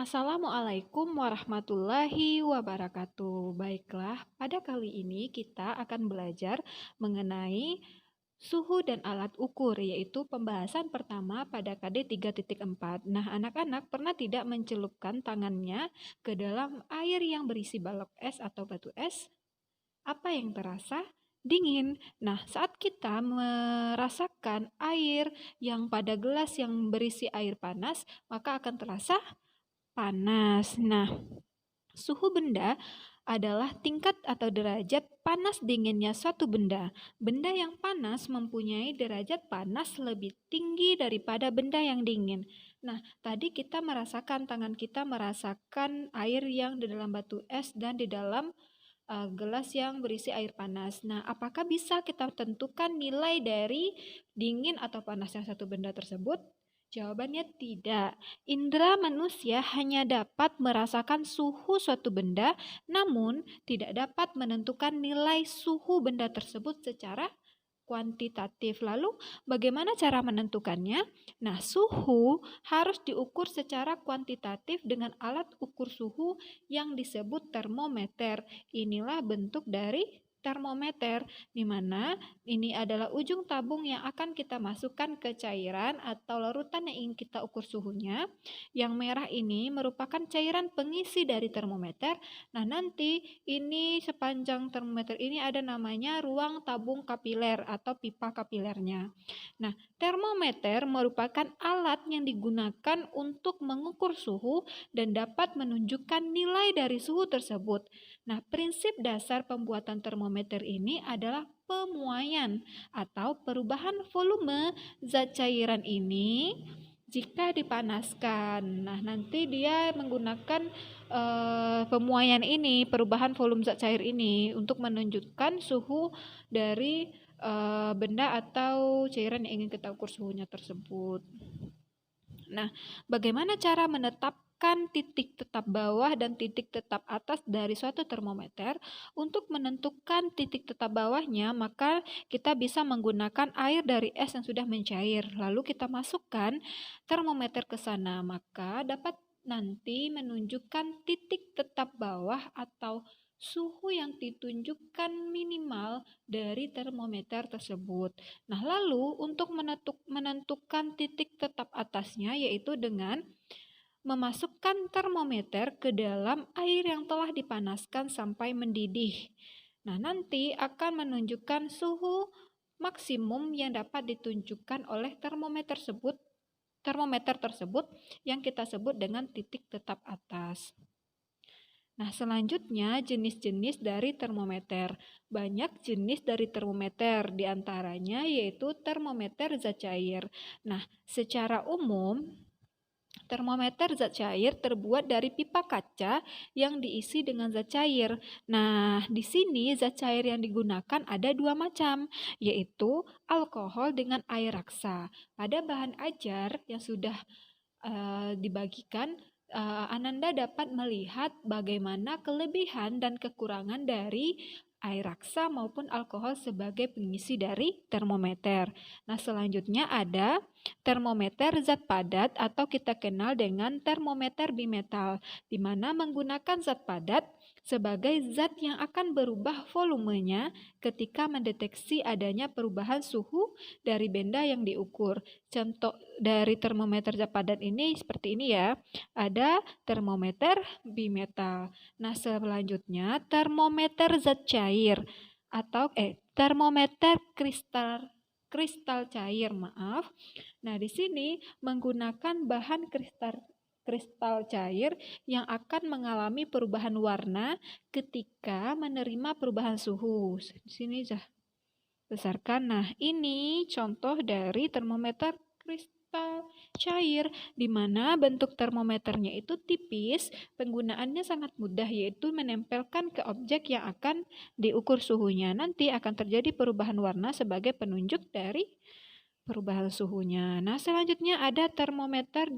Assalamualaikum warahmatullahi wabarakatuh. Baiklah, pada kali ini kita akan belajar mengenai suhu dan alat ukur, yaitu pembahasan pertama pada KD 3.4. Nah, anak-anak pernah tidak mencelupkan tangannya ke dalam air yang berisi balok es atau batu es? Apa yang terasa? Dingin. Nah, saat kita merasakan air yang pada gelas yang berisi air panas, maka akan terasa panas. Nah, suhu benda adalah tingkat atau derajat panas dinginnya suatu benda. Benda yang panas mempunyai derajat panas lebih tinggi daripada benda yang dingin. Nah, tadi kita merasakan, tangan kita merasakan air yang di dalam batu es dan di dalam gelas yang berisi air panas. Nah, apakah bisa kita tentukan nilai dari dingin atau panasnya satu benda tersebut? Jawabannya tidak. Indera manusia hanya dapat merasakan suhu suatu benda, namun tidak dapat menentukan nilai suhu benda tersebut secara kuantitatif. Lalu, bagaimana cara menentukannya? Nah, suhu harus diukur secara kuantitatif dengan alat ukur suhu yang disebut termometer. Inilah bentuk dari termometer, di mana ini adalah ujung tabung yang akan kita masukkan ke cairan atau larutan yang ingin kita ukur suhunya. Yang merah ini merupakan cairan pengisi dari termometer. Nah, nanti ini sepanjang termometer ini ada namanya ruang tabung kapiler atau pipa kapilernya. Nah, termometer merupakan alat yang digunakan untuk mengukur suhu dan dapat menunjukkan nilai dari suhu tersebut. Nah, prinsip dasar pembuatan termometer ini adalah pemuaian atau perubahan volume zat cairan ini jika dipanaskan. Nah, nanti dia menggunakan pemuaian ini, perubahan volume zat cair ini untuk menunjukkan suhu dari benda atau cairan yang ingin kita ukur suhunya tersebut. Nah, bagaimana cara menetapkan titik tetap bawah dan titik tetap atas dari suatu termometer? Untuk menentukan titik tetap bawahnya, maka kita bisa menggunakan air dari es yang sudah mencair. Lalu kita masukkan termometer ke sana, maka dapat nanti menunjukkan titik tetap bawah atau suhu yang ditunjukkan minimal dari termometer tersebut. Nah, lalu untuk menentukan titik tetap atasnya yaitu dengan memasukkan termometer ke dalam air yang telah dipanaskan sampai mendidih. Nah, nanti akan menunjukkan suhu maksimum yang dapat ditunjukkan oleh termometer tersebut yang kita sebut dengan titik tetap atas. Nah, selanjutnya jenis-jenis dari termometer. Banyak jenis dari termometer, diantaranya yaitu termometer zat cair. Nah, secara umum, termometer zat cair terbuat dari pipa kaca yang diisi dengan zat cair. Nah, di sini zat cair yang digunakan ada dua macam, yaitu alkohol dengan air raksa. Pada bahan ajar yang sudah dibagikan, Ananda dapat melihat bagaimana kelebihan dan kekurangan dari air raksa maupun alkohol sebagai pengisi dari termometer. Nah, selanjutnya ada termometer zat padat atau kita kenal dengan termometer bimetal, di mana menggunakan zat padat sebagai zat yang akan berubah volumenya ketika mendeteksi adanya perubahan suhu dari benda yang diukur. Contoh dari termometer zat padat ini seperti ini ya. Ada termometer bimetal. Nah, selanjutnya termometer zat cair atau termometer kristal cair, maaf. Nah, di sini menggunakan bahan kristal cair yang akan mengalami perubahan warna ketika menerima perubahan suhu. Di sini besarkan. Nah, ini contoh dari termometer kristal cair, di mana bentuk termometernya itu tipis, penggunaannya sangat mudah, yaitu menempelkan ke objek yang akan diukur suhunya. Nanti akan terjadi perubahan warna sebagai penunjuk dari perubahan suhunya. Nah, selanjutnya ada termometer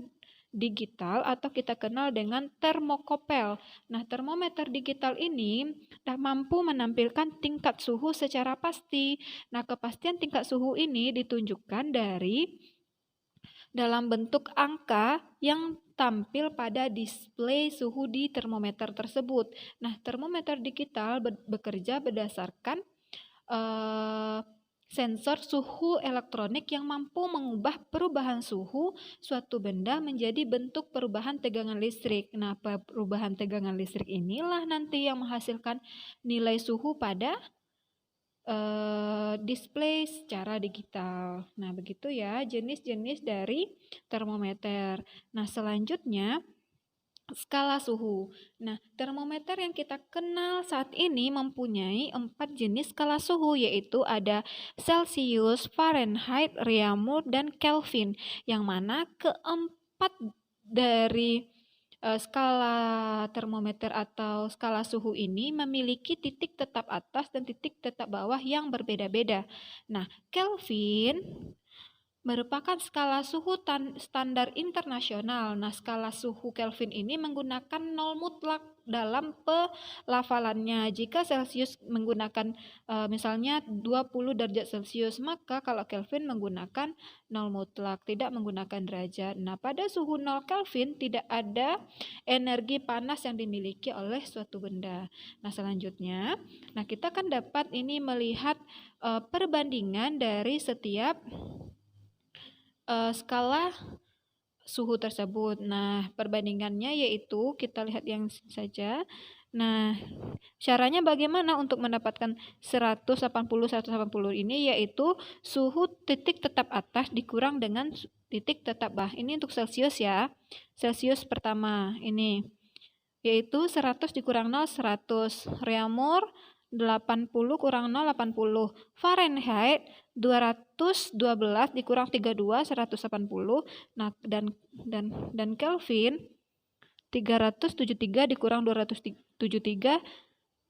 digital atau kita kenal dengan termokopel. Nah, termometer digital ini mampu menampilkan tingkat suhu secara pasti. Nah, kepastian tingkat suhu ini ditunjukkan dari dalam bentuk angka yang tampil pada display suhu di termometer tersebut. Nah, termometer digital bekerja berdasarkan sensor suhu elektronik yang mampu mengubah perubahan suhu suatu benda menjadi bentuk perubahan tegangan listrik. Nah, perubahan tegangan listrik inilah nanti yang menghasilkan nilai suhu pada display secara digital. Nah, begitu ya jenis-jenis dari termometer. Nah, selanjutnya skala suhu. Nah, termometer yang kita kenal saat ini mempunyai 4 jenis skala suhu, yaitu ada Celsius, Fahrenheit, Reaumur, dan Kelvin, yang mana keempat dari skala termometer atau skala suhu ini memiliki titik tetap atas dan titik tetap bawah yang berbeda-beda. Nah, Kelvin merupakan skala suhu standar internasional. Nah, skala suhu Kelvin ini menggunakan nol mutlak dalam pelafalannya. Jika Celsius menggunakan misalnya 20 derajat Celsius, maka kalau Kelvin menggunakan nol mutlak, tidak menggunakan derajat. Nah, pada suhu 0 Kelvin tidak ada energi panas yang dimiliki oleh suatu benda. Nah, selanjutnya, kita kan dapat ini melihat perbandingan dari setiap skala suhu tersebut. Nah, perbandingannya yaitu kita lihat yang saja. Nah, caranya bagaimana untuk mendapatkan 180 ini, yaitu suhu titik tetap atas dikurang dengan titik tetap bawah. Ini untuk Celsius ya. Celsius pertama ini yaitu 100 dikurang 0 100. Reaumur 80 kurang 0 80. Fahrenheit 212 dikurang 32 180. Nah, dan Kelvin 373 dikurang 273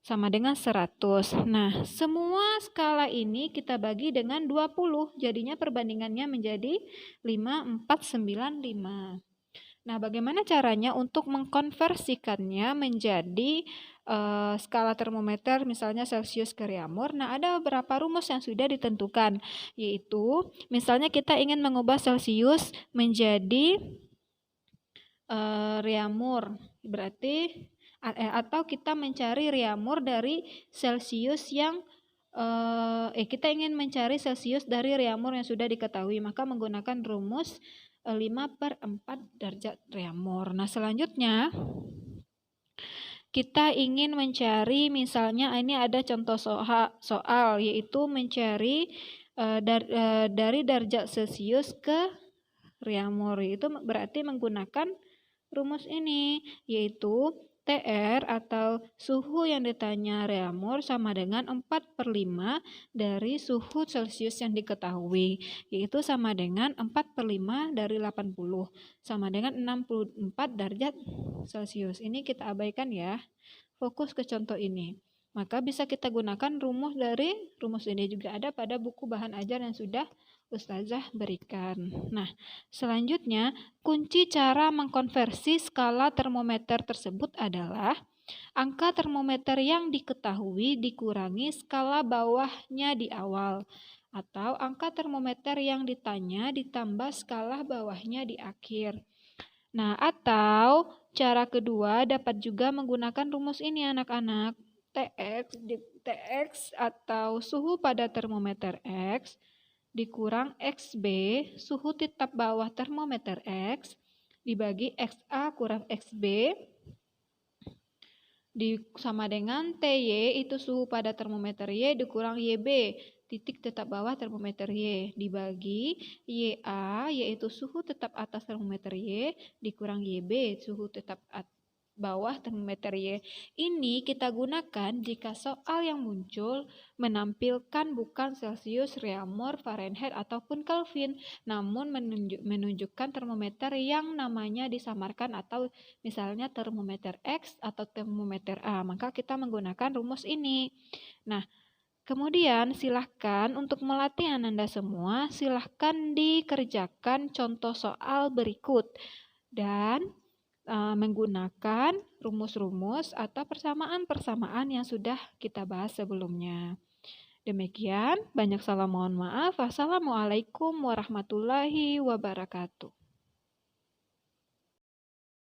sama dengan 100. Nah, semua skala ini kita bagi dengan 20. Jadinya perbandingannya menjadi 5495. Nah, bagaimana caranya untuk mengkonversikannya menjadi skala termometer misalnya Celsius ke Reaumur? Nah, ada beberapa rumus yang sudah ditentukan, yaitu misalnya kita ingin mengubah Celsius menjadi Reaumur, berarti atau kita mencari Reaumur dari Celsius yang kita ingin mencari Celsius dari Reaumur yang sudah diketahui, maka menggunakan rumus 5/4 derajat Reaumur. Nah, selanjutnya kita ingin mencari misalnya ini ada contoh soal yaitu mencari dari derajat Celsius ke Reaumur, itu berarti menggunakan rumus ini, yaitu TR atau suhu yang ditanya Reaumur sama dengan 4/5 dari suhu Celsius yang diketahui, yaitu sama dengan 4/5 dari 80, sama dengan 64 derajat Celsius. Ini kita abaikan ya, fokus ke contoh ini. Maka bisa kita gunakan rumus ini juga ada pada buku bahan ajar yang sudah Ustazah berikan. Nah, selanjutnya kunci cara mengkonversi skala termometer tersebut adalah angka termometer yang diketahui dikurangi skala bawahnya di awal, atau angka termometer yang ditanya ditambah skala bawahnya di akhir. Nah, atau cara kedua dapat juga menggunakan rumus ini anak-anak. TX atau suhu pada termometer X dikurang XB, suhu titik bawah termometer X, dibagi XA kurang XB, sama dengan TY, itu suhu pada termometer Y, dikurang YB, titik tetap bawah termometer Y, dibagi YA, yaitu suhu tetap atas termometer Y, dikurang YB, suhu tetap bawah termometer Y. Ini kita gunakan jika soal yang muncul menampilkan bukan Celsius, Reaumur, Fahrenheit, ataupun Kelvin, namun menunjukkan termometer yang namanya disamarkan atau misalnya termometer X atau termometer A, maka kita menggunakan rumus ini. Nah, kemudian silahkan untuk melatih Anda semua, silahkan dikerjakan contoh soal berikut dan menggunakan rumus-rumus atau persamaan-persamaan yang sudah kita bahas sebelumnya. Demikian, banyak salah mohon maaf. Wassalamualaikum warahmatullahi wabarakatuh.